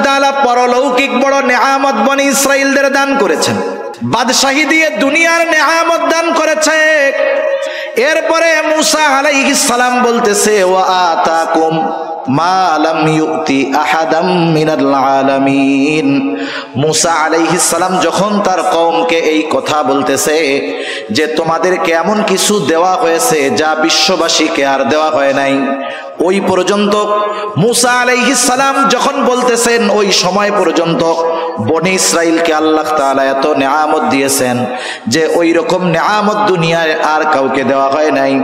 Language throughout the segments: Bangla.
তাআলা পরলৌকিক বড় নেয়ামত বনি ইসরাইলদের দান করেছেন, বাদশাহী দিয়ে দুনিয়ার নেয়ামত দান করেছে। এরপরে মুসা আলাইহিস সালাম বলতেছে ওয়া আতাকুম মা লাম ইউতি আহাদাম মিনাল আলামিন। মুসা আলাইহিস সালাম যখন তার কওমকে এই কথা বলতেছে যে তোমাদেরকে এমন কিছু দেওয়া হয়েছে যা বিশ্ববাসীকে আর দেওয়া হয় নাই, ওই পর্যন্ত মুসা আলাইহিস সালাম যখন বলতেছেন ওই সময় পর্যন্ত বনি ইসরাইলকে আল্লাহ তাআলা এত নেয়ামত দিয়েছেন যে ওই রকম নেয়ামত দুনিয়ায় আর কাউকে দেওয়া হয় নাই।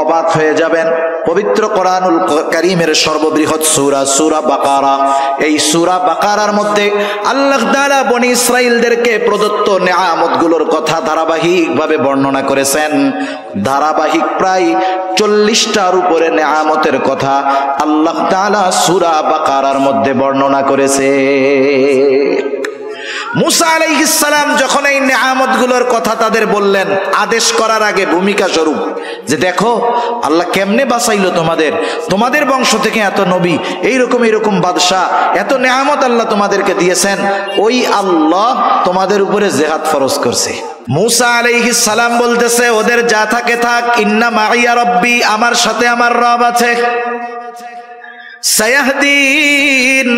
অবাক হয়ে যাবেন, পবিত্র কোরআনুল কারীমের সর্ববৃহৎ সূরা সূরা বাকারা, এই সূরা বাকারার মধ্যে আল্লাহ তাআলা বনি ইসরাইলদেরকে প্রদত্ত নেয়ামতগুলোর কথা ধারাবাহিকভাবে বর্ণনা করেছেন। ধারাবাহিক প্রায় 40টার উপরে নেয়ামতের কথা আল্লাহ তাআলা সূরা বাকারার মধ্যে বর্ণনা করেছে। মুসা আলাইহিস সালাম যখন এই নেয়ামতগুলোর কথা তাদের বললেন, আদেশ করার আগে ভূমিকা স্বরূপ যে দেখো আল্লাহ কেমনে বাঁচাইলো তোমাদের বংশ থেকে এত নবী, এইরকম বাদশাহ, এত নেয়ামত আল্লাহ তোমাদেরকে দিয়েছেন, ওই আল্লাহ তোমাদের উপরে জিহাদ ফরজ করছে। মুসা আলাইহিস সালাম বলতেছে ওদের যা থাকে থাক, ইন্না মাইয়া রব্বি, আমার সাথে আমার রব আছে, সায়াহদিন,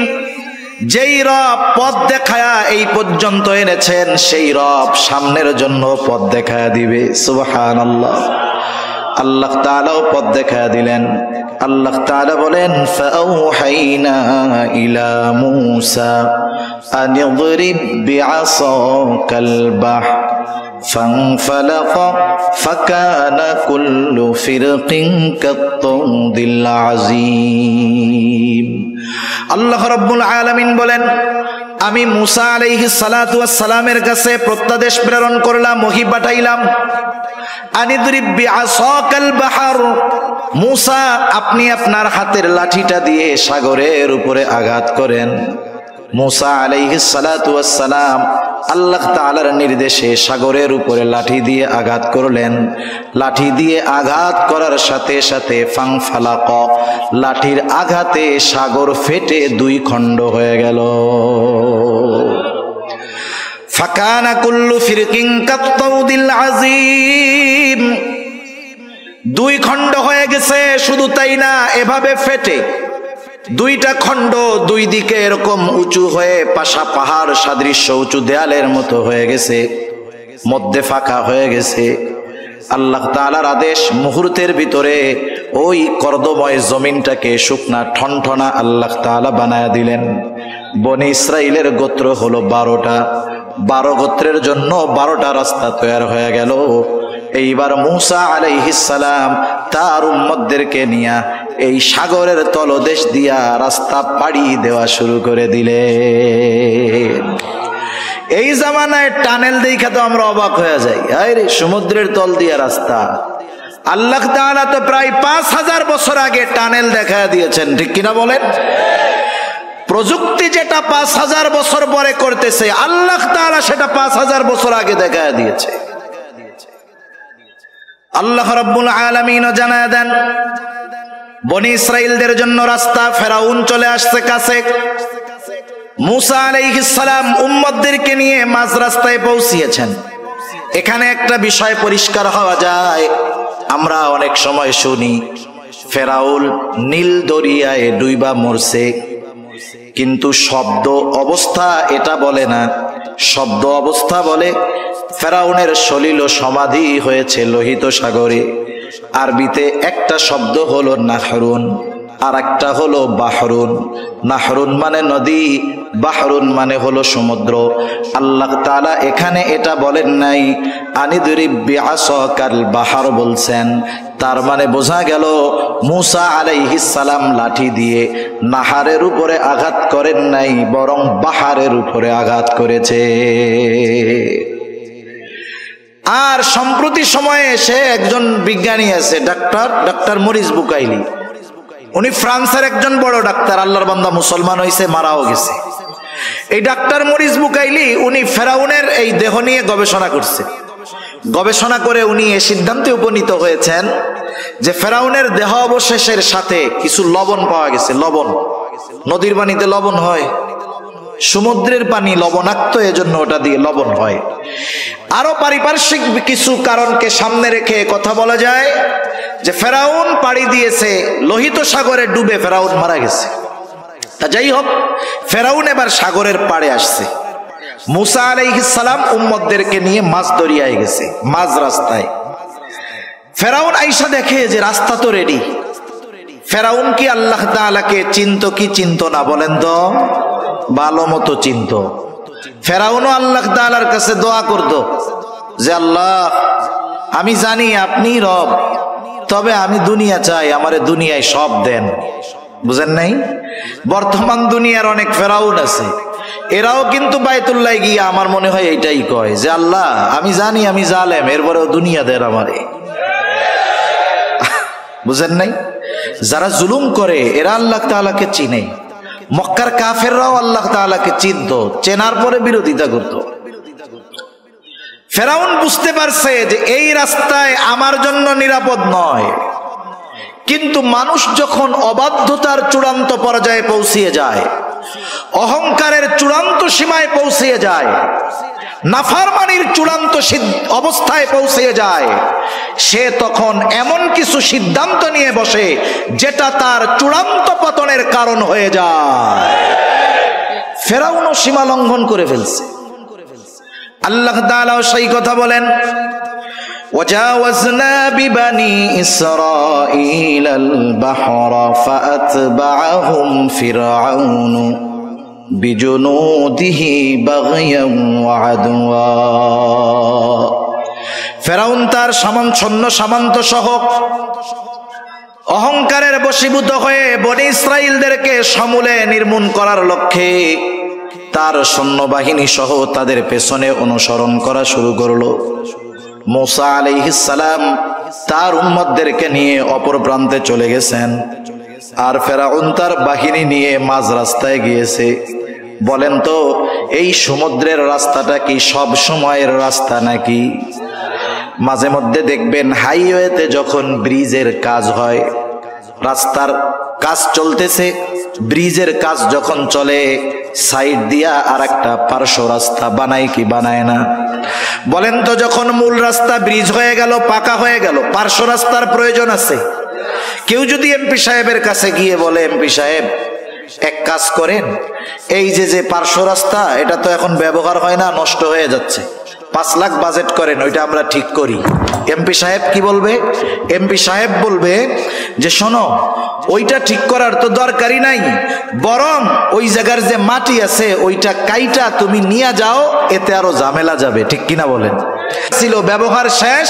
যেই রব পথ দেখায়া এই পর্যন্ত এনেছেন সেই রব সামনের জন্য পথ দেখায়া দিবে। সুবহানাল্লাহ। আল্লাহ তাআলাও পথ দেখায়া দিলেন। আল্লাহ তাআলা বলেন ফাআউহাইনা ইলা মূসা আন ইদরিব বিআসাকাল বাহর فانفلق فكان كل فرق كالطود العظيم। আল্লাহ রাব্বুল আলামিন বলেন আমি মুসা আলাইহিস সালাতু ওয়াস সালামের কাছে প্রত্যাদেশ প্রেরণ করলাম, ওহী পাঠাইলাম, আনিদরিব বিআসাকাল বাহর, মুসা আপনি আপনার হাতের লাঠিটা দিয়ে সাগরের উপরে আঘাত করেন। মুসা আলাইহিস সালাতু ওয়াস সালাম আল্লাহ তাআলার নির্দেশে সাগরের উপরে লাঠি দিয়ে আঘাত করলেন। লাঠি দিয়ে আঘাত করার সাথে সাথে ফাংফালাক, লাঠির আঘাতে সাগর ফেটে দুই খণ্ড হয়ে গেল। ফাকানা কুল্লু ফিরকিন কাত্তাউদিল আযীম, দুই খণ্ড হয়ে গেছে। শুধু তাই না, এভাবে ফেটে দুইটা খণ্ড দুই দিকে এরকম উঁচু হয়ে পাশা পাহাড় সাদৃশ্য উঁচু দেয়ালের মতো হয়ে গেছে, মধ্যে ফাঁকা হয়ে গেছে। আল্লাহ তাআলার আদেশ, মুহূর্তের ভিতরে ওই কর্দময় জমিনটাকে শুকনা ঠনঠনা আল্লাহ তাআলা বানায়া দিলেন। বনি ইসরাইলের গোত্র হলো 12টা, 12 গোত্রের জন্য 12টা রাস্তা তৈরি হয়ে গেল। এইবার মুসা আলাইহিস সালাম তার উম্মতদেরকে নিয়ে এই সাগরের তলদেশ দিয়া রাস্তা পাড়ি দেওয়া শুরু করে দিলেন। এই জামানায় টানেল দেখা তো আমরা অবাক হয়ে যাই, আরে সমুদ্রের তল দিয়া রাস্তা। আল্লাহ তাআলা তো প্রায় 5000 বছর আগে টানেল দেখা দিয়েছেন, ঠিক কিনা বলেন? প্রযুক্তি যেটা 5000 বছর পরে করতেছে, আল্লাহ তাআলা সেটা 5000 বছর আগে দেখা দিয়েছে। আল্লাহ রাব্বুল আলামিনও জানায় দেন বনি ইসরাইলদের জন্য রাস্তা, ফেরাউন চলে আসছে কাছে। মুসা আলাইহিস সালাম উম্মতদেরকে নিয়ে মাঝ রাস্তায় পৌঁছিয়েছেন। এখানে একটা বিষয় পরিষ্কার হওয়া যায়, আমরা অনেক সময় শুনি ফেরাউন নীল দরিয়ায় ডুইবা মরছে, কিন্তু শব্দ অবস্থা এটা বলে না। শব্দ অবস্থা বলে ফেরাউনের সলিল সমাধি হয়েছে লোহিত সাগরে। আরবিতে একটা শব্দ হলো নাহরুন, আর একটা হলো বাহরুন। নাহরুন মানে নদী, বাহরুন মানে হলো সমুদ্র। আল্লাহ তাআলা এখানে এটা বলেন নাই, আনিদরিব বিআসাকাল বাহর বলছেন। তার মানে বোঝা গেল মুসা আলাইহিস সালাম লাঠি দিয়ে নাহারের উপরে আঘাত করেন নাই, বরং বাহারের উপরে আঘাত করেছে। আর সম্প্রতি সময়ে এসে একজন বিজ্ঞানী আছে, ডাক্তার মরিস বুকাইলি। উনি ফ্রান্সের একজন বড় ডাক্তার, আল্লাহর বান্দা, মুসলমান হয়েছে, মারাও গেছে। এই ডাক্তার মরিস বুকাইলি উনি ফেরাউনের এই দেহ নিয়ে গবেষণা করছে। গবেষণা করে উনি এই সিদ্ধান্তে উপনীত হয়েছেন যে ফেরাউনের দেহ অবশেষের সাথে কিছু লবণ পাওয়া গেছে। লবণ, নদীর পানিতে লবণ হয়, সমুদ্রের পানি লবণাক্ত, এজন্য ওটা দিয়ে লবণ হয়। আরো পারিপার্শ্বিক কিছু কারণকে সামনে রেখে কথা বলা যায় যে ফেরাউন পাড়ি দিয়েছে লোহিত সাগরে, ডুবে ফেরাউন মারা গেছে। তা যাই হোক, ফেরাউন এবার সাগরের পাড়ে আসছে। মুসা আলাইহিস সালাম উম্মতদেরকে নিয়ে মাছ দরিয়ায় গেছে, মাঝ রাস্তায়। ফেরাউন আইসা দেখে যে রাস্তা তো রেডি। ফেরাউন কি আল্লাহ তাআলাকে চিনতো কি চিনতো না বলেন তো? ভালো মতো চিনতো। ফেরাউনও আল্লাহ তাআলার কাছে দোয়া করত যে আল্লাহ, আমি জানি আপনি রব, তবে আমি দুনিয়া চাই, আমারে দুনিয়ায় সব দেন। বুঝেন নাই? বর্তমান দুনিয়ার অনেক ফেরাউন আছে, এরাও কিন্তু বাইতুল্লাহ গিয়ে আমার মনে হয় এইটাই কয় যে আল্লাহ, আমি জানি আমি জালেম, এরপরেও দুনিয়া দেন আমারে। বুঝেন নাই? যারা জুলুম করে এরা আল্লাহ তাআলাকে চিনে। মক্কার কাফেররাও আল্লাহ তাআলাকে চিনত, চেনার পরে বিরোধিতা করত। ফেরাউন বুঝতে পারছে যে এই রাস্তায় আমার জন্য নিরাপদ নয়। কিন্তু মানুষ যখন অবাধ্যতার চূড়ান্ত পর্যায়ে পৌঁছিয়ে যায়, অহংকারের চূড়ান্ত সীমায় পৌঁছিয়ে যায়, নাফরমানির চূড়ান্ত অবস্থায় পৌঁছিয়ে যায়, সে তখন এমন কিছু সিদ্ধান্ত নিয়ে বসে যেটা তার চূড়ান্ত পতনের কারণ হয়ে যায়। ফেরাউনও সীমা লঙ্ঘন করে ফেলছে। আল্লাহ তাআলা সেই কথা বলেন, وجاوزنا ببني إسرائيل البحر فأتبعهم فرعون بجنوده بغيا وعدوا। ফেরাউন তার সৈন্য সামন্ত সহ অহংকারের বশীভূত হয়ে বনি ইসরাইলদেরকে সমূলে নির্মূল করার লক্ষ্যে তার সৈন্যবাহিনী সহ তাদের পেছনে অনুসরণ করা শুরু করলো। মুসা আলাইহিস সালাম তার উম্মতদেরকে নিয়ে অপর প্রান্তে চলে গেছেন, আর ফেরাউন তার বাহিনী নিয়ে মাঝ রাস্তায় গিয়েছে। বলেন তো, এই সমুদ্রের রাস্তাটা কি সব সময়ের রাস্তা নাকি? মাঝে মধ্যে দেখবেন হাইওয়েতে যখন ব্রিজের কাজ হয়, রাস্তার কাজ চলতেছে, ব্রিজের কাজ যখন চলে, সাইড দিয়া আর একটা পার্শ্ব রাস্তা বানায় কি বানায় না? বলেন তো, যখন মূল রাস্তা ব্রিজ হয়ে গেল, পাকা হয়ে গেল, পার্শ্ব রাস্তার প্রয়োজন আছে? কেউ যদি এমপি সাহেবের কাছে গিয়ে বলে, এমপি সাহেব এক কাজ করেন, এই যে পার্শ্ব রাস্তা এটা তো এখন ব্যবহার হয় না, নষ্ট হয়ে যাচ্ছে, 5 লাখ বাজেট করেন, ওইটা আমরা ঠিক করি। এমপি সাহেব কি বলবে? এমপি সাহেব বলবে যে শোনো, ওইটা ঠিক করার তো দরকারই নাই, বরং ওই জায়গার যে মাটি আছে ওইটা কাইটা তুমি নিয়ে যাও, এতে আরো ঝামেলা যাবে। ঠিক কিনা বলেন? ছিল ব্যবহার শেষ,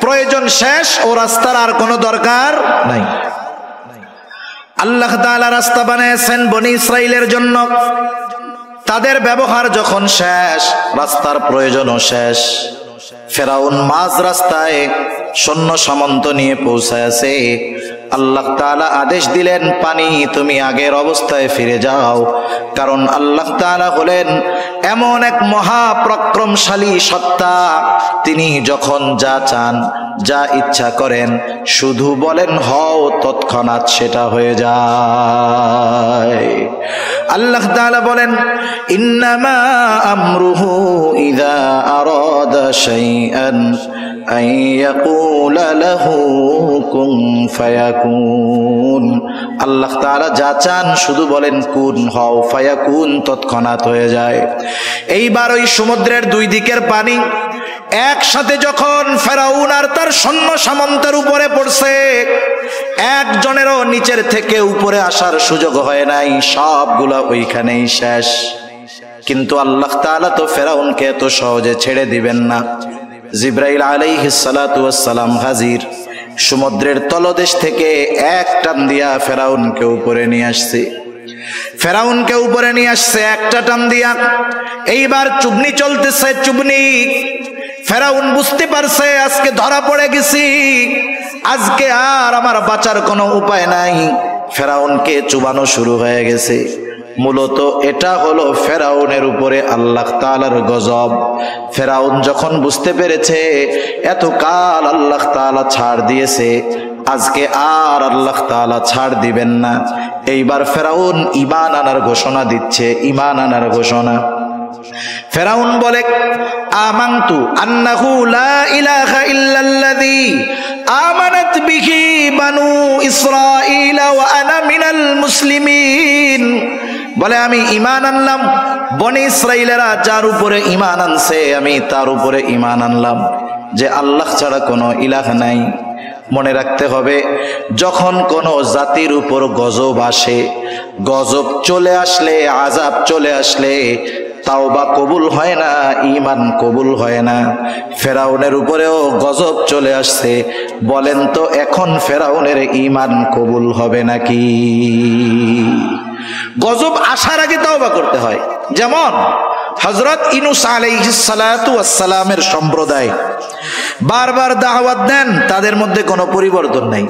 প্রয়োজন শেষ, ও রাস্তার আর কোনো দরকার নাই। আল্লাহ তাআলা রাস্তা বানিয়েছেন বনি ইসরাইলের জন্য, তাদের ব্যবহার যখন শেষ, রাস্তার প্রয়োজনও শেষ। ফেরাউন মাঝ রাস্তায় সৈন্য সামন্ত নিয়ে পৌঁছায়ছে। আল্লাহ তাআলা আদেশ দিলেন, পানি তুমি আগের অবস্থায় ফিরে যাও, কারণ আল্লাহ তাআলা হলেন এমন এক মহাপরাক্রমশালী সত্তা, তিনি যখন যা চান, যা ইচ্ছা করেন, শুধু বলেন হও, তৎক্ষণাৎ সেটা হয়ে যায়। আল্লাহ তাআলা বলেন, ইন্নামা আমরুহু ইযা আরাদা শাইআন আন ইয়াকুলা লাহু কুন ফায়াকুন। আল্লাহ তাআলা যা চান শুধু বলেন কুন হও, ফায়াকুন তৎক্ষণাৎ হয়ে যায়। এইবার ওই সমুদ্রের দুই দিকের পানি একসাথে যখন ফেরাউন আর তার সৈন্য সামন্তের উপরে পড়ছে, একজনেরও নিচের থেকে উপরে আসার সুযোগ হয় নাই, সবগুলা ওইখানেই শেষ। কিন্তু আল্লাহ তাআলা তো ফেরাউনকে এত সহজে ছেড়ে দিবেন না। জিবরাইল আলাইহিস সালাতু ওয়াস সালাম হাজির, সমুদ্রের তলদেশ থেকে এক টান দিয়া ফেরাউনকে উপরে নিয়ে আসছে। ফেরাউনকে উপরে নিয়ে আসছে একটা টান দিয়া। এইবার চুবনি চলতেছে, চুবনি। ফেরাউন বুঝতে পারছে আজকে ধরা পড়ে গেছি, আজকে আর আমার বাঁচার কোনো উপায় নাই। ফেরাউনকে চুবানো শুরু হয়ে গেছে। মূলত এটা হলো ফেরাউনের উপরে আল্লাহ তাআলার গজব। ফেরাউন যখন বুঝতে পেরেছে এতকাল আল্লাহ তাআলা ছাড় দিয়েছে, আজকে আর আল্লাহ তাআলা ছাড় দিবেন না। এইবার ফেরাউন ঈমান আনার ঘোষণা দিচ্ছে, ঈমান আনার ঘোষণা। ফেরাউন বলে, আমানতু আন্নাহু লা ইলাহা ইল্লাল্লাযী আমানাত বিহি বানু ইসরাঈল ওয়া আনা মিনাল মুসলিমিন। বলে আমি ঈমান আনলাম, বনি ইসরাঈলেরা যার উপরে ঈমান আনছে আমি তার উপরে ঈমান আনলাম, যে আল্লাহ ছাড়া কোনো ইলাহ নাই। মনে রাখতে হবে, যখন কোনো জাতির উপর গজব আসে, গজব চলে আসলে, আযাব চলে আসলে তাওবা কবুল হয় না, ঈমান কবুল হয় না। ফেরাউনের উপরেও গজব চলে আসছে, বলেন তো এখন ফেরাউনের ঈমান কবুল হবে নাকি? গজব আসার আগে তাওবা করতে হয়। যেমন হযরত ইউনূস আলাইহিস সালাতু ওয়াস সালামের সম্প্রদায় বারবার দাওয়াত দেন, তাদের মধ্যে কোনো পরিবর্তন নাই।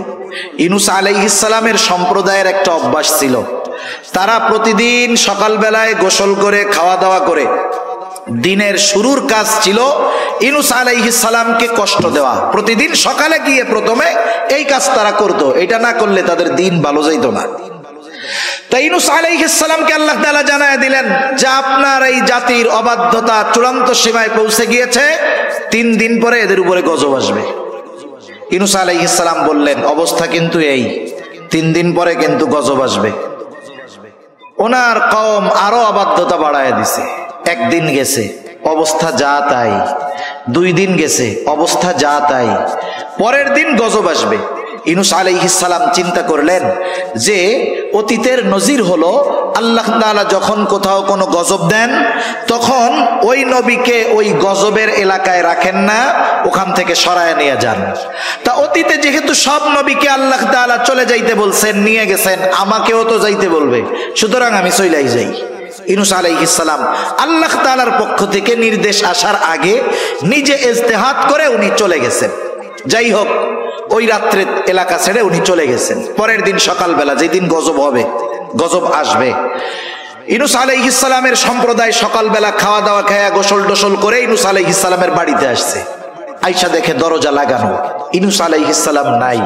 ইউনূস আলাইহিস সালামের সম্প্রদায়ের একটা অভ্যাস ছিল, তারা প্রতিদিন সকালবেলায় গোসল করে খাওয়া দাওয়া করে দিনের শুরুর কাজ ছিল ইউনূস আলাইহিস সালামকে কষ্ট দেওয়া। প্রতিদিন সকালে গিয়ে প্রথমে এই কাজ তারা করত, এটা না করলে তাদের দিন ভালো যাইত না। তাই ইউনূস আলাইহিস সালামকে আল্লাহ তাআলা জানায় দিলেন যে আপনার এই জাতির অবাধ্যতা চূড়ান্ত সীমায় পৌঁছে গিয়েছে, 3 দিন পরে এদের উপরে গজব আসবে। ইউনূস আলাইহিস সালাম বললেন, অবস্থা কিন্তু এই, 3 দিন পরে কিন্তু গজব আসবে। ওনার কওম আরো অবাধ্যতা বাড়ায় দিছে। 1 দিন গেছে, অবস্থা যা তাই। 2 দিন গেছে, অবস্থা যা তাই। পরের দিন গজব আসবে। ইউনূস আলাইহিস সালাম চিন্তা করলেন যে অতীতের নজির হলো, আল্লাহ তাআলা যখন কোথাও কোনো গজব দেন তখন ওই নবীকে ওই গজবের এলাকায় রাখেন না, ওখান থেকে সরায় নিয়ে যান। তা অতীতে যেহেতু সব নবীকে আল্লাহ তাআলা চলে যাইতে বলছেন, নিয়ে গেছেন, আমাকেও তো যাইতে বলবে, সুতরাং আমি চলেই যাই। ইউনূস আলাইহিস সালাম আল্লাহ তাআলার পক্ষ থেকে নির্দেশ আসার আগে নিজে ইজতিহাদ করে উনি চলে গেছেন। যাই হোক, ওই রাত্রে এলাকা ছেড়ে উনি চলে গেছেন। পরের দিন সকালবেলা, যেদিন গজব হবে, গজব আসবে, ইউনূস আলাইহিস সালামের সম্প্রদায় সকালবেলা খাওয়া দাওয়া খায়া গোসল টোসল করে ইউনূস আলাইহিস সালামের বাড়িতে আসছে। আইসা দেখে দরজা লাগানো, ইউনূস আলাইহিস সালাম নাই।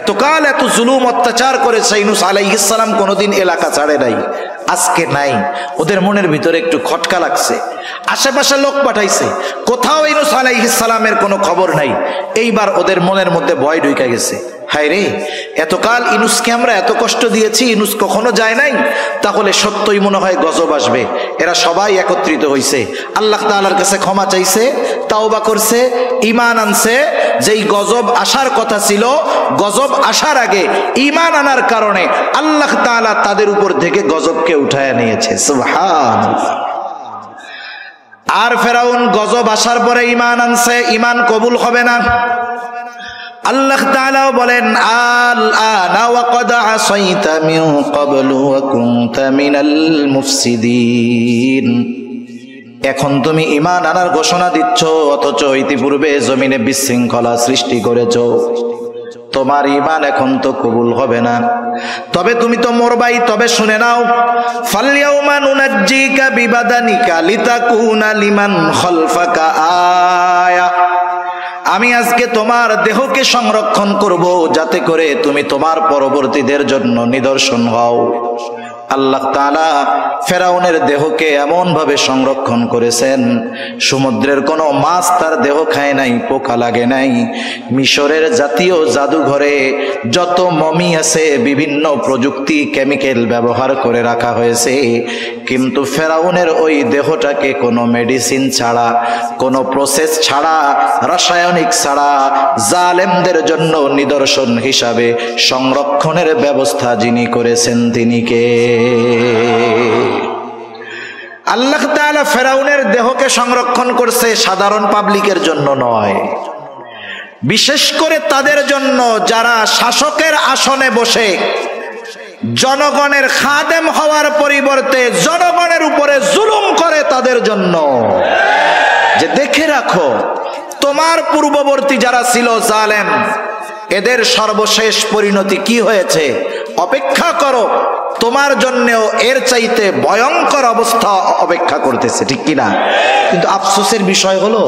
এতকাল এত জুলুম অত্যাচার করেছে ইউনূস আলাইহিস সালাম, কোনোদিন এলাকা ছাড়ে নাই, আজকে নাই। ওদের মনের ভিতরে একটু খটকা লাগছে। আশেপাশে লোক পাঠাইছে, কোথাও ইউনূস আলাইহিস সালামের কোনো খবর নাই। এইবার ওদের মনের মধ্যে ভয় ঢুকে গেছে, হায় রে, এতকাল ইউনূসকে আমরা এত কষ্ট দিয়েছি, ইউনূস কখনো যায় নাই, তাহলে সত্যই মনে হয় গজব আসবে। এরা সবাই একত্রিত হইছে, আল্লাহ তাআলার কাছে ক্ষমা চাইছে, তাওবা করছে, ঈমান আনছে। যেই গজব আসার কথা ছিল, গজব আসার আগে ঈমান আনার কারণে আল্লাহ তাআলা তাদের উপর থেকে গজবকে উঠায় নিয়েছে। সুবহানাল্লাহ। আর ফেরাউন গজব আসার পরে ঈমান আনছে, ঈমান কবুল হবে না। আল্লাহ তাআলা বলেন, আল আনা ওয়া ক্বাদ আসাইতা মিন ক্বাবলু ওয়া কুনতা মিনাল মুফসিদিন। এখন তুমি ঈমান আনার ঘোষণা দিচ্ছ, অথচ ইতিপূর্বে জমিনে বিশৃঙ্খলা সৃষ্টি করেছো। তোমার ঈমান এখন তো কবুল হবে না, তবে তুমি তো মরবাই। তবে শুনে নাও, ফালইয়াউমা নুনাজ্জিকা বিবাদানিকা লিতাকুনা লিমান খালফাকা আয়া। আমি আজকে তোমার দেহকে সংরক্ষণ করব, যাতে করে তুমি তোমার পরবর্তীদের জন্য নিদর্শন হও। আল্লাহ তাআলা ফেরাউনের দেহকে এমন ভাবে সংরক্ষণ করেছেন, সমুদ্রের কোনো মাছ তার দেহ খায় নাই, পোকা লাগে নাই। মিশরের জাতীয় জাদুঘরে যত মমি আছে, বিভিন্ন প্রযুক্তি কেমিক্যাল ব্যবহার করে রাখা হয়েছে, কিন্তু ফেরাউনের ওই দেহটাকে কোনো মেডিসিন ছাড়া, কোনো প্রসেস ছাড়া, রাসায়নিক ছাড়া জালেমদের জন্য নিদর্শন হিসাবে সংরক্ষণের ব্যবস্থা যিনি করেছেন তিনি কে? আল্লাহ তাআলা ফেরাউনের দেহকে সংরক্ষণ করছে, সাধারণ পাবলিকের জন্য নয়, বিশেষ করে তাদের জন্য যারা শাসকের আসনে বসে জনগণের খাদেম হওয়ার পরিবর্তে জনগণের উপরে জুলুম করে, তাদের জন্য। যে দেখে রাখো, তোমার পূর্ববর্তী যারা ছিল জালেম, এদের সর্বশেষ পরিণতি কি হয়েছে, অপেক্ষা করো, তোমার জন্যও এর চাইতে ভয়ঙ্কর অবস্থা অপেক্ষা করতেছে, ঠিক কিনা? কিন্তু আফসোসের বিষয় হলো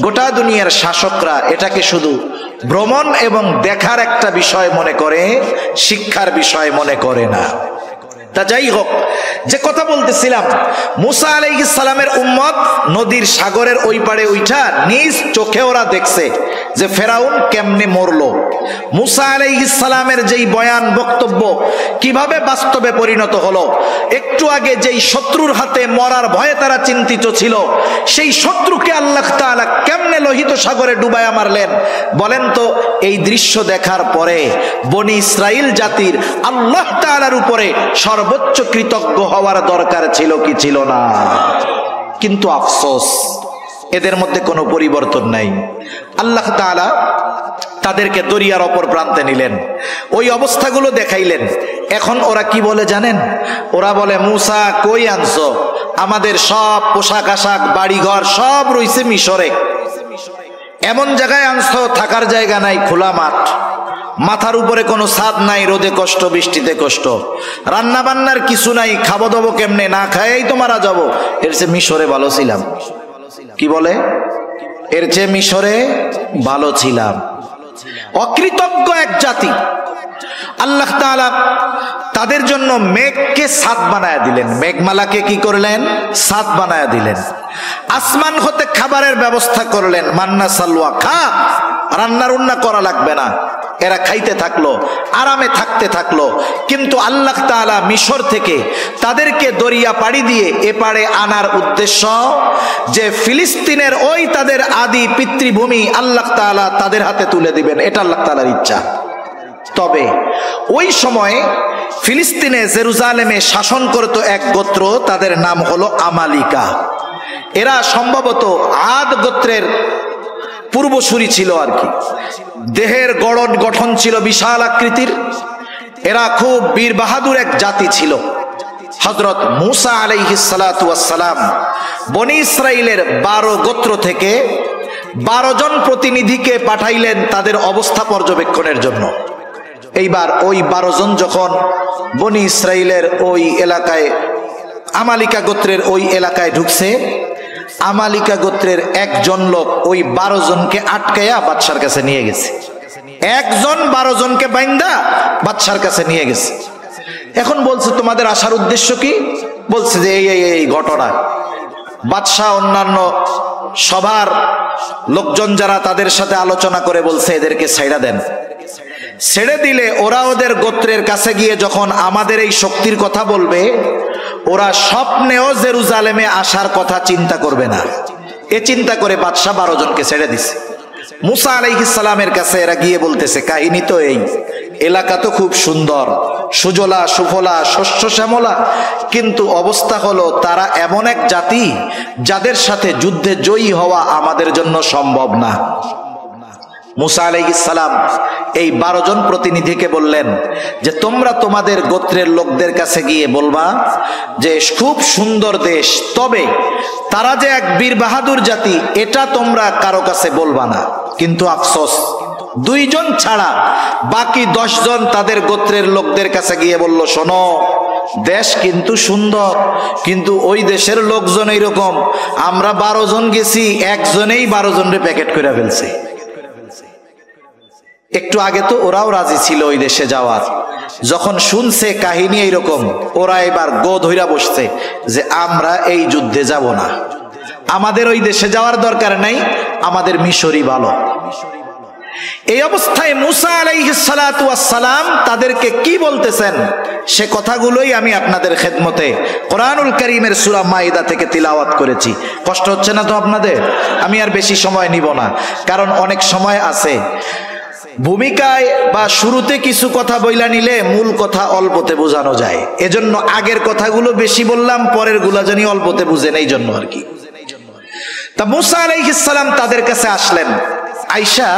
গোটা দুনিয়ার শাসকরা এটাকে শুধু ভ্রমণ এবং দেখার একটা বিষয় মনে করে, শিক্ষার বিষয় মনে করে না। তা যাই হোক, যে কথা বলতেছিলাম, মুসা আলাইহিস সালামের উম্মত নদীর সাগরের ওই পারে উঠা নিজ চোখে ওরা দেখছে যে ফেরাউন কেমনে মরলো। মুসা আলাইহিস সালামের যেই বয়ান বক্তব্য কিভাবে বাস্তবে পরিণত হলো, একটু আগে যেই শত্রুর হাতে মরার ভয়ে তারা চিন্তিত ছিল, সেই শত্রুকে আল্লাহ তাআলা কেমনে লোহিত সাগরে ডুবাইয়া মারলেন বলেন তো। এই দৃশ্য দেখার পরে বনি ইসরাইল জাতির আল্লাহ তাআলার উপরে সর্বোচ্চ কৃতজ্ঞ হওয়ার দরকার ছিল কি ছিল না? কিন্তু আফসোস, এদের মধ্যে কোনো পরিবর্তন নাই। আল্লাহ তাআলা তাদেরকে দরিয়ার অপর প্রান্তে নিলেন, ওই অবস্থাগুলো দেখাইলেন। এখন ওরা কি বলে জানেন? ওরা বলে, মুসা কই আনছো? আমাদের সব পোশাক আশাক বাড়িঘর সব রইছে মিশরে, এমন জায়গায় আনছো থাকার জায়গা নাই, খোলা মাঠ, মাথার উপরে কোনো ছাদ নাই, রোদে কষ্ট বৃষ্টিতে কষ্ট, রান্না বান্নার কিছু নাই, খাবো দাবো কেমনে? না খাইই তো মারা যাবো। এর চেয়ে মিশরে ভালো ছিলাম। কি বলে? এর চেয়ে মিশরে ভালো ছিলাম। অকৃতজ্ঞ এক জাতি। আল্লাহ তাআলা তাদের জন্য মেঘকে ছাদ বানায়া দিলেন, মেঘমালাকে কি করলেন? ছাদ বানায়া দিলেন। আসমান হতে খাবারের ব্যবস্থা করলেন, মান্না সালওয়া, খা, রান্না রুন্না করা লাগবে না। এরা খাইতে থাকলো, আরামে থাকতে থাকলো। কিন্তু আল্লাহ তাআলা মিশর থেকে তাদেরকে দরিয়া পাড়ি দিয়ে এপারে আনার উদ্দেশ্য যে ফিলিস্তিনের ওই তাদের আদি পিতৃভূমি আল্লাহ তাআলা তাদের হাতে তুলে দিবেন, এটা আল্লাহ তাআলার ইচ্ছা। তবে ওই সময় ফিলিস্তিনে জেরুজালেমে শাসন করত এক গোত্র, তাদের নাম হলো আমালিকা। এরা সম্ভবত আদ গোত্রের পূর্বসূরি ছিল আর কি। দেহের গঠন ছিল বিশাল আকৃতির। এরা খুব বীর বাহাদুর এক জাতি ছিল। হযরত মুসা আলাইহিস সালাতু ওয়াস সালাম বনি ইসরাইলের 12 গোত্র থেকে 12 জন প্রতিনিধিকে পাঠাইলেন তাদের অবস্থা পর্যবেক্ষণের জন্য। এইবার ওই 12 জন যখন বনি ইসরাইলের ওই এলাকায়, আমালিকা গোত্রের ওই এলাকায় ঢুকছে, আমালিকা গোত্রের একজন লোক ওই 12 জনকে আটকায়া বাদশার কাছে নিয়ে গেছে। একজন 12 জনকে বাইন্দা বাদশার কাছে নিয়ে গেছে। এখন বলছে, তোমাদের আসার উদ্দেশ্য কি? বলছে যে এই ঘটনা। বাদশাহ অন্যান্য সবার লোকজন যারা, তাদের সাথে আলোচনা করে বলছে এদেরকে ছাইড়া দেন। ছেড়ে দিলে ওরা ওদের গোত্রের কাছে গিয়ে যখন আমাদের এই শক্তির কথা বলবে, ওরা স্বপ্নেও জেরুজালেমে আসার কথা চিন্তা করবে না। এ চিন্তা করে বাদশাহ 12 জনকে ছেড়ে দিছে। মুসা আলাইহিস সালামের কাছে এরা গিয়ে বলতেছে, কাহিনী তো এই, এলাকা তো খুব সুন্দর, সুজলা সুফলা, শস্য শ্যামলা, কিন্তু অবস্থা হলো তারা এমন এক জাতি যাদের সাথে যুদ্ধে জয়ী হওয়া আমাদের জন্য সম্ভব না। মুসা আলাইহিস সালাম এই 12 জন প্রতিনিধিকে বললেন যে তোমরা তোমাদের গোত্রের লোকদের কাছে গিয়ে বলবা যে খুব সুন্দর দেশ, তবে তারা যে এক বীর বাহাদুর জাতি এটা তোমরা কারো কাছে বলবা না। কিন্তু আফসোস, 2 জন ছাড়া বাকি 10 জন তাদের গোত্রের লোকদের কাছে গিয়ে বলল, শোনো, দেশ কিন্তু সুন্দর, কিন্তু ওই দেশের লোকজন এইরকম, আমরা 12 জন গেছি, একজনেই 12 জনরে প্যাকেট করে ফেলছে। একটু আগে তো ওরাও রাজি ছিল ওই দেশে যাওয়ার, যখন শুনছে কাহিনী এইরকম, ওরা এবার গো ধইরা বসছে যে আমরা এই যুদ্ধে যাব না, আমাদের ওই দেশে যাওয়ার দরকার নাই, আমাদের মিশরই ভালো। এই অবস্থায় মুসা আলাইহিস সালাতু ওয়াস সালাম তাদেরকে কি বলতেছেন সে কথাগুলোই আমি আপনাদের খেদমতে কোরআনুল কারীমের সূরা মাইদা থেকে তিলাওয়াত করেছি। কষ্ট হচ্ছে না তো আপনাদের? আমি আর বেশি সময় নিব না, কারণ অনেক সময় আছে ভূমিকায় বা শুরুতে কিছু কথা বইলা নিলে মূল কথা অল্পতে বোঝানো যায়। এজন্য আগের কথাগুলো বেশি বললাম, পরের গুলা জানি অল্পতে বুঝেন, এই জন্য আর কি। তা মুসা আলাইহিস সালাম তাদের কাছে আসলেন। আয়েশা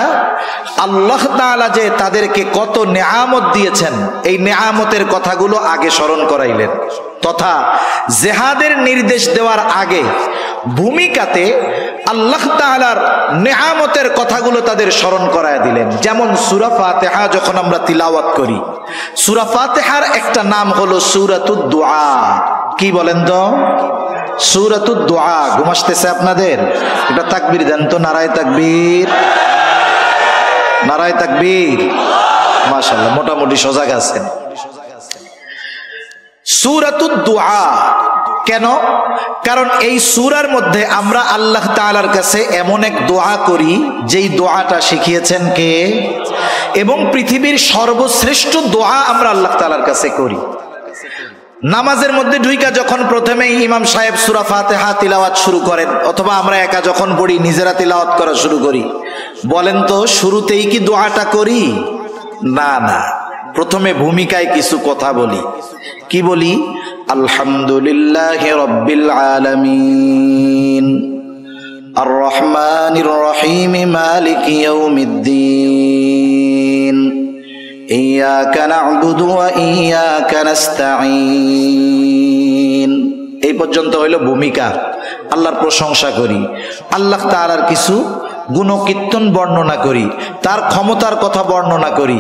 আল্লাহ তাআলা যে তাদেরকে কত নেয়ামত দিয়েছেন এই নেয়ামতের কথাগুলো আগে স্মরণ করাইলেন, তথা জিহাদের নির্দেশ দেওয়ার আগে ভূমিকাতে আল্লাহ তাআলার নেয়ামতের কথাগুলো তাদের স্মরণ করায় দিলেন। যেমন সূরা ফাতিহা যখন আমরা তিলাওয়াত করি, সূরা ফাতিহার একটা নাম হলো সূরাতুদ দুআ। কি বলেন তো? সূরাতুদ দুআ। ঘুম আসতেছে আপনাদের? এটা তাকবীর দেন তো, নারায়ে তাকবীর, নারায়ে তাকবীর। মাশাআল্লাহ, মোটামুটি সজাগ আছেন। সূরাতুদ দুআ কেন? কারণ এই সূরার মধ্যে আমরা আল্লাহ তাআলার কাছে এমন এক দোয়া করি যেই দোয়াটা শিখিয়েছেন কে? এবং পৃথিবীর সর্বশ্রেষ্ঠ দোয়া আমরা আল্লাহ তাআলার কাছে করি। নামাজের মধ্যে ঢুইকা যখন প্রথমেই ইমাম সাহেব সূরা ফাতিহা তিলাওয়াত শুরু করেন, অথবা আমরা একা যখন পড়ি নিজেরা তিলাওয়াত করা শুরু করি, বলেন তো শুরুতেই কি দোয়াটা করি? না না, প্রথমে ভূমিকায় কিছু কথা বলি। কি বলি? আলহামদুলিল্লাহি রাব্বিল আলামিন, আর রহমানির রহিম, মালিকি ইয়াউমিদ্দিন, ইয়্যাকা না'বুদু ওয়া ইয়্যাকা নাস্তাঈন। এই পর্যন্ত হইল ভূমিকা। আল্লাহর প্রশংসা করি, আল্লাহ তাআলার কিছু গুণকীর্তন বর্ণনা করি, তার ক্ষমতার কথা বর্ণনা করি।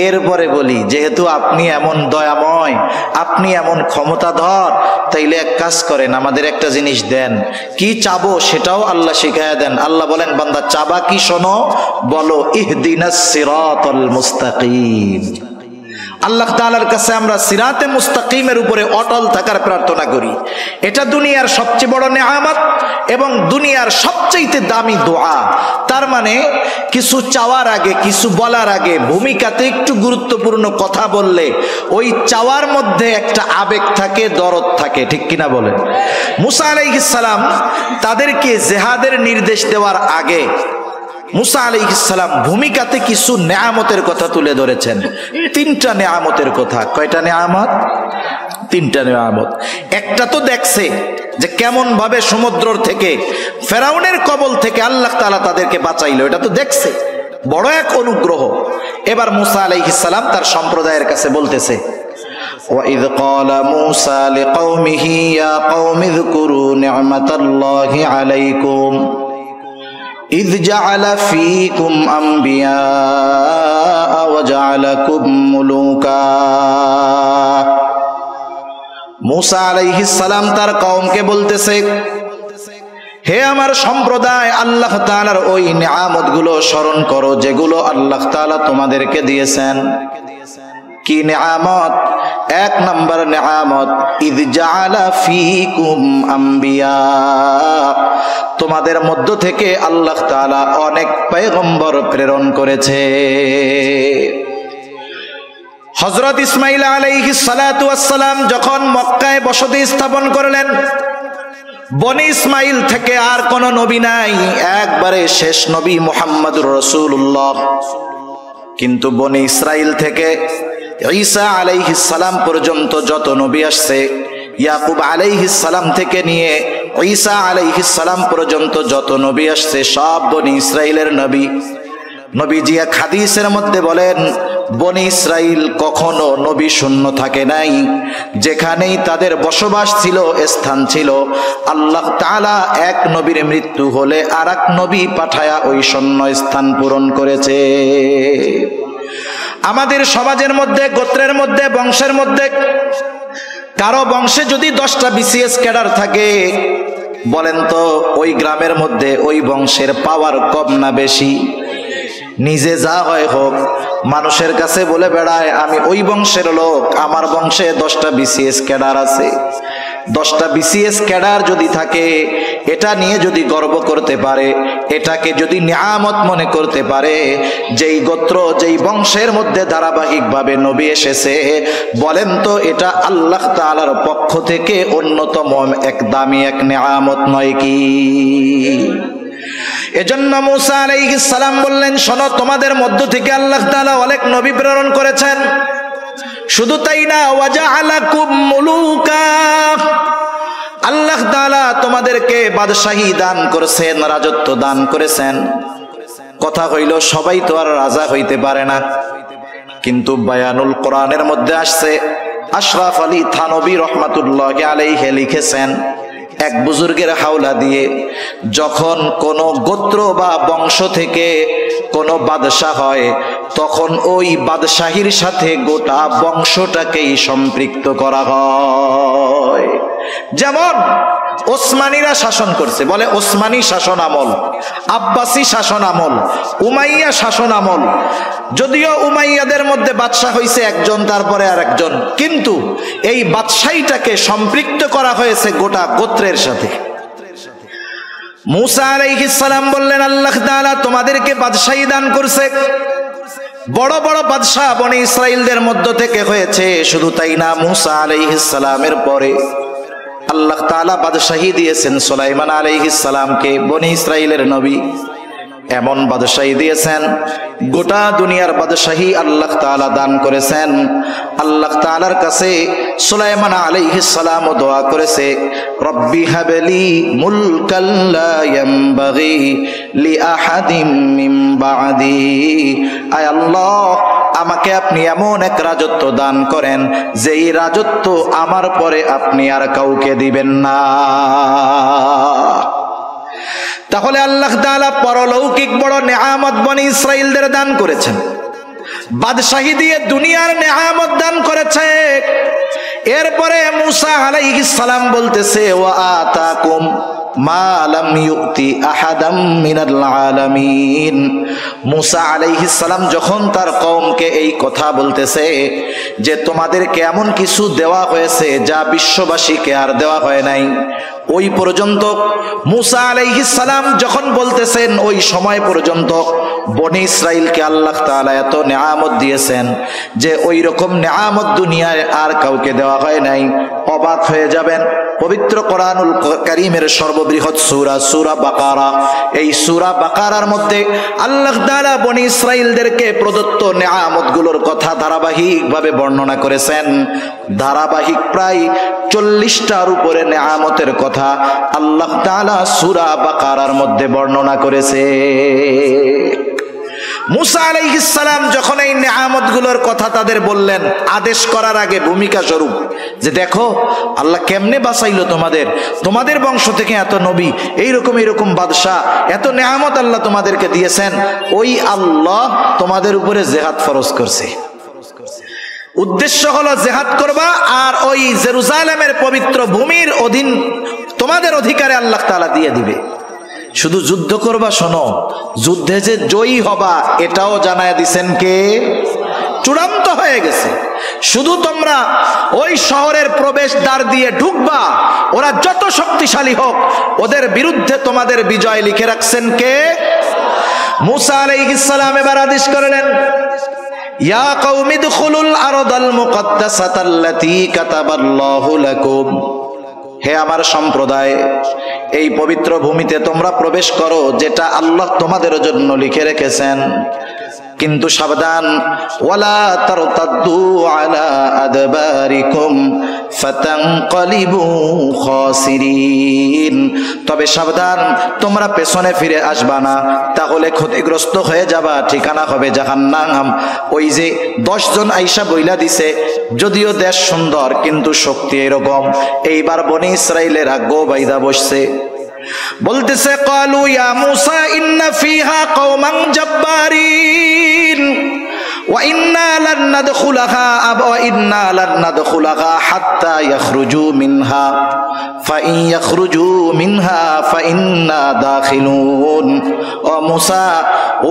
এরপরে বলি যেহেতু আপনি এমন দয়াময়, আপনি এমন ক্ষমতাধর, তাইলে এক কাজ করেন, আমাদের একটা জিনিস দেন। কি চাবো সেটাও আল্লাহ শিখায়া দেন। আল্লাহ বলেন, বান্দা চাবা কি শোনো, বলো ইহদিনাস সিরাতাল মুস্তাকিম। আল্লাহ তাআলার কাছে আমরা সিরাতে মুস্তাকিমের উপরে অটল থাকার প্রার্থনা করি। এটা দুনিয়ার সবচেয়ে বড় নেয়ামত এবং দুনিয়ার সবচেয়ে দামি দোয়া। তার মানে কিছু চাওয়ার আগে, কিছু বলার আগে ভূমিকাতে একটু গুরুত্বপূর্ণ কথা বললে ওই চাওয়ার মধ্যে একটা আবেগ থাকে, দরদ থাকে। ঠিক কিনা বলেন? মুসা আলাইহিস সালাম তাদেরকে জিহাদের নির্দেশ দেওয়ার আগে মুসা আলাইহিস সালাম ভূমিকাতে কিছু নেয়ামতের কথা তুলে ধরেছেন। তিনটা নেয়ামতের কথা। কয়টা নেয়ামত? তিনটা নেয়ামত। একটা তো দেখছে যে কেমন ভাবে সমুদ্র থেকে, ফেরাউনের কবল থেকে আল্লাহ তাআলা তাদেরকে বাঁচাইলো, এটা তো দেখছে, বড় এক অনুগ্রহ। এবার মুসা আলাইহিস সালাম তার সম্প্রদায়ের কাছে বলতেছে, وَإِذْ قَالَ مُوسَى لِقَوْمِهِ يَا قَوْمِ اذْكُرُوا نِعْمَةَ اللَّهِ عَلَيْكُمْ إِذْ جَعَلَ فِيكُمْ أَنْبِيَاءَ وَجَعَلَكُمْ مُلُوكًا। মুসা আলাইহিস সালাম তার কওমকে বলতেছে, হে আমার সম্প্রদায়, আল্লাহ তাআলার ওই নিয়ামতগুলো স্মরণ করো যেগুলো আল্লাহ তাআলা তোমাদেরকে দিয়েছেন। কি নিয়ামত? এক নম্বর নিয়ামত, ইদ জাআলা ফীকুম আম্বিয়া, তোমাদের মধ্য থেকে আল্লাহ তাআলা অনেক পয়গম্বর প্রেরণ করেছে। হযরত ইসমাঈল আলাইহিস সালাতু ওয়াস সালাম যখন মক্কায় বসতি স্থাপন করলেন, বনি ইসমাঈল থেকে আর কোন নবী নাই, একবারে শেষ নবী মুহাম্মদুর রাসূলুল্লাহ। কিন্তু বনি ইসরাইল থেকে ঈসা আলাইহিস সালাম পর্যন্ত যত নবী আসছে, ইয়াকুব আলাইহিস সালাম থেকে নিয়ে ঈসা আলাইহিস সালাম পর্যন্ত যত নবী আসছে, সব বনি ইসরাইলের নবী। নবীজি এক হাদিসের মধ্যে বলেন, বনি ইসরাইল কখনো নবী শূন্য থাকে নাই। যেখানেই তাদের বসবাস ছিল, স্থান ছিল, আল্লাহ তাআলা এক নবীর মৃত্যু হলে আর এক নবী পাঠায়া ওই শূন্য স্থান পূরণ করেছে। আমাদের সমাজের মধ্যে, গোত্রের মধ্যে, বংশের মধ্যে কারো বংশে যদি 10টা বিসিএস ক্যাডার থাকে, বলেন তো ওই গ্রামের মধ্যে ওই বংশের পাওয়ার কম না বেশি? নিজে যা হয় হোক, মানুষের কাছে বলে বেড়ায় আমি ওই বংশের লোক, আমার বংশে 10টা বিসিএস ক্যাডার আছে। 10টা বিসিএস ক্যাডার যদি থাকে, এটা নিয়ে যদি গর্ব করতে পারে, এটাকে যদি নিয়ামত মনে করতে পারে, যেই গোত্র, যেই বংশের মধ্যে ধারাবাহিকভাবে নবী এসেছে, বলেন তো এটা আল্লাহ তাআলার পক্ষ থেকে অন্যতম এক দামি এক নিয়ামত নয় কি? এজন্য মুসা আলাইহিস সালাম বললেন, শোনো, তোমাদের মধ্য থেকে আল্লাহ তাআলা অনেক নবী প্রেরণ করেছেন। শুধু তাই না, ওয়াজআলাকুম মুলুকা, আল্লাহ তাআলা তোমাদেরকে বাদশাহী দান করেছেন, রাজত্ব দান করেছেন। কথা হইল সবাই তো আর রাজা হইতে পারে না, কিন্তু বায়ানুল কোরআনের মধ্যে আসছে, আশরাফ আলী থানবী রহমাতুল্লাহি আলাইহি লিখেছেন, এক বুজুর্গের হাওলা দিয়ে যখন কোন গোত্র বা বংশ থেকে কোন বাদশাহ হয় তখন ওই বাদশাহীর সাথে গোটা বংশটাকেই সম্পৃক্ত করা হয়। যেমন ওসমানীরা শাসন করছে, বলে ওসমানী শাসন আমল, আব্বাসী শাসন আমল, উমাইয়া শাসন আমল। যদিও উমাইয়াদের মধ্যে বাদশাহ হয়েছে একজন, তারপরে আর একজন, কিন্তু এই বাদশাহীটাকে সম্পৃক্ত করা হয়েছে গোটা গোত্রের সাথে। মুসা আলাইহিস সালাম বললেন, আল্লাহ তাআলা তোমাদেরকে বাদশাহী দান করছে, বড় বড় বাদশাহ বনি ইসরাইলদের মধ্য থেকে হয়েছে। শুধু তাই না, মুসা আলাইহিস সালামের পরে আল্লাহ তাআলা বাদশাহী দিয়েছেন সুলাইমান আলাইহিস সালামকে, বনি ইসরাইলের নবী। এমন বাদশাহী দিয়েছেন, গোটা দুনিয়ার বাদশাহী আল্লাহ তাআলা দান করেছেন। আল্লাহ তাআলার কাছে সুলাইমান আলাইহিস সালাম দোয়া করেছে, রব্বি হাবলি মুলকাল লা ইয়ামবাগি লিআহাদিম মিন বাদি। আয় আল্লাহ, আমাকে আপনি এমন এক রাজত্ব দান করেন যেই রাজত্ব আমার পরে আপনি আর কাউকে দিবেন না। তাহলে আল্লাহ তাআলা পরলৌকিক বড় নেয়ামত বনি ইসরাইলদের দান করেছেন, বাদশাহী দিয়ে দুনিয়ার নেয়ামত দান করেছে। এরপরে মুসা আলাইহিস সালাম বলতেছে, ওয়া আতাকুম মা লাম ইউতি আহাদাম মিনাল আলামিন। মুসা আলাইহিস সালাম যখন তার কওমকে এই কথা বলতেছে যে তোমাদেরকে এমন কিছু দেওয়া হয়েছে যা বিশ্ববাসীকে আর দেওয়া হয় নাই, ওই পর্যন্ত মুসা আলাইহিস সালাম যখন বলতেছেন, ওই সময় পর্যন্ত বনি ইসরাইলকে আল্লাহ তাআলা এত নেয়ামত দিয়েছেন যে ওই রকম নেয়ামত দুনিয়ায় আর কাউকে দেওয়া হয় নাই। অবাক হয়ে যাবেন, পবিত্র কোরআনুল কারীমের সর্ববৃহৎ সূরা, সূরা বাকারা, এই সূরা বাকারার মধ্যে আল্লাহ তাআলা বনি ইসরাইলদেরকে প্রদত্ত নেয়ামতগুলোর কথা ধারাবাহিকভাবে বর্ণনা করেছেন। ধারাবাহিক প্রায় 40টার উপরে নেয়ামতের কথা আল্লাহ তাআলা সূরা বাকারার মধ্যে বর্ণনা করেছে। মুসা আলাইহিস সালাম যখন এই নেয়ামতগুলোর কথা তাদের বললেন, আদেশ করার আগে ভূমিকা স্বরূপ যে দেখো আল্লাহ কেমনে বাঁচাইলো তোমাদের, তোমাদের বংশ থেকে এত নবী, এইরকম এইরকম বাদশাহ, এত নেয়ামত আল্লাহ তোমাদেরকে দিয়েছেন, ওই আল্লাহ তোমাদের উপরে জিহাদ ফরজ করছে। উদ্দেশ্য হলো জিহাদ করবা আর ওই জেরুজালেমের পবিত্র ভূমির অধীন তোমাদের অধিকারে আল্লাহ তাআলা দিয়ে দিবে। শুধু যুদ্ধ করবা, শোনো, যুদ্ধে যে জয়ী হবা এটাও জানায় দিছেন কে? চূড়ান্ত হয়ে গেছে। শুধু তোমরা ওই শহরের প্রবেশ দ্বার দিয়ে ঢুকবা, ওরা যত শক্তিশালী হোক ওদের বিরুদ্ধে তোমাদের বিজয় লিখে রাখছেন কে? মুসা আলাইহিস সালাম এবার আদেশ করলেন, ইয়া কওমি দুখুলুল আরদাল মুকদ্দাসাতাল্লাতী কাতাবাল্লাহু লাকুম। হে আমার সম্প্রদায়, এই পবিত্র ভূমিতে তোমরা প্রবেশ করো যেটা আল্লাহ তোমাদের জন্য লিখে রেখেছেন। কিন্তু সাবধান, ওয়ালা তারতাদ্দু আলা আদবারিকুম ফাতানকালিবু খাসিরিন। তবে সাবধান, তোমরা পেছনে ফিরে আসবা না, তাহলে ক্ষতিগ্রস্ত হয়ে যাবা, ঠিকানা হবে জাহান্নাম। ওই যে 10 জন আইসা বইলা দিছে, যদিও দেশ সুন্দর কিন্তু শক্তি এরকম। এইবার বনি ইসরাইলেরা গো বাইদা বসছে, বলতেছে, ক্বালু ইয়া মূসা ইন্না ফিহা কওমান জাব্বারিন ওয়া ইন্না লান নাদখুলাহা হাত্তা ইয়াখরুজু মিনহা ফাইন ইয়াখরুজু মিনহা ফাইন্না দাখিলুন। ও মূসা,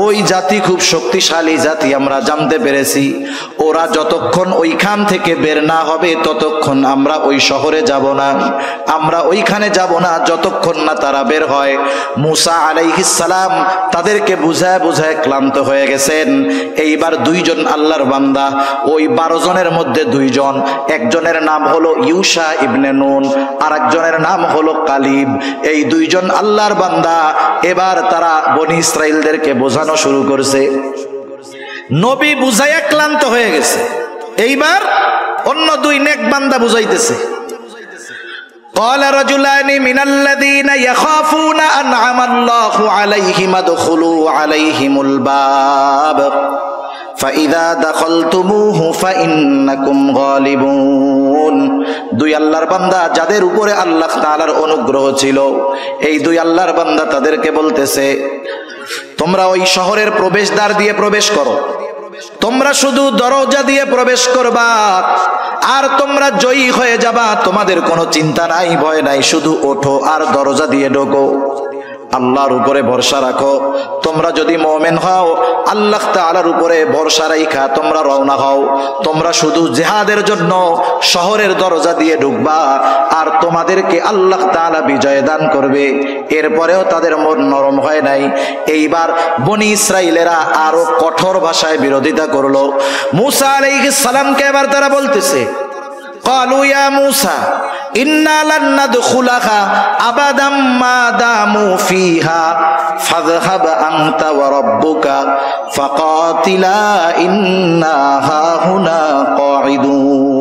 ওই জাতি খুব শক্তিশালী জাতি, আমরা জানতে পেরেছি। ওরা যতক্ষণ ওইখান থেকে বের না হবে ততক্ষণ আমরা ওই শহরে যাব না, আমরা ওইখানে যাব না যতক্ষণ না তারা বের হয়। মূসা আলাইহিস সালাম তাদেরকে বুঝায় বুঝায় ক্লান্ত হয়ে গেছেন। এইবার 2 জন আল্লাহর বান্দা, ওই 12 জনের মধ্যে 2 জন, একজনের নাম হলো ইউশা ইবনে নুন, আর একজনের নাম হলো কালিব। এই 2 জন আল্লাহর বান্দা এবার তারা বনি ইসরাইলদেরকে বোঝানো শুরু করছে। নবী বুঝাইয়া ক্লান্ত হয়ে গেছে, এইবার অন্য 2 নেক বান্দা বুঝাইতেছে। قال رجلان من الذين يخافون أنعم الله عليهم ادخلوا عليهم الباب ফাইদা দাখালতুমুহু ফাইন্নাকুম গালিবুন। দুই আল্লাহর বান্দা যাদের উপরে আল্লাহ তাআলার অনুগ্রহ ছিল, এই দুই আল্লাহর বান্দা তাদেরকে বলতেছে, তোমরা ওই শহরের প্রবেশদ্বার দিয়ে প্রবেশ করো, তোমরা শুধু দরজা দিয়ে প্রবেশ করবা আর তোমরা জয়ী হয়ে যাবা, তোমাদের কোনো চিন্তা নাই, ভয় নাই, শুধু ওঠো আর দরজা দিয়ে ঢোকো, আল্লাহর উপরে ভরসা রাখো। তোমরা যদি মুমিন হও, আল্লাহ তাআলার উপরে ভরসা রাখা তোমরা রওনা হও, তোমরা শুধু জিহাদের জন্য শহরের দরজা দিয়ে ঢুকবা আর তোমাদেরকে আল্লাহ তাআলা বিজয় দান করবে। এরপরেও তাদের মন নরম হয় নাই। এইবার বনি ইসরাইলেরা আরো কঠোর ভাষায় বিরোধিতা করলো। মূসা আলাইহিস সালামকে এবার তারা বলতেছে, ক্বালু ইয়া মূসা ইন্না লান নাদখুলাহা আবাদাম মা দামু ফিহা ফাযহাব আনতা ওয়া রাব্বুকা ফাকাতিলা ইন্না হাহুনা কাঈদুন।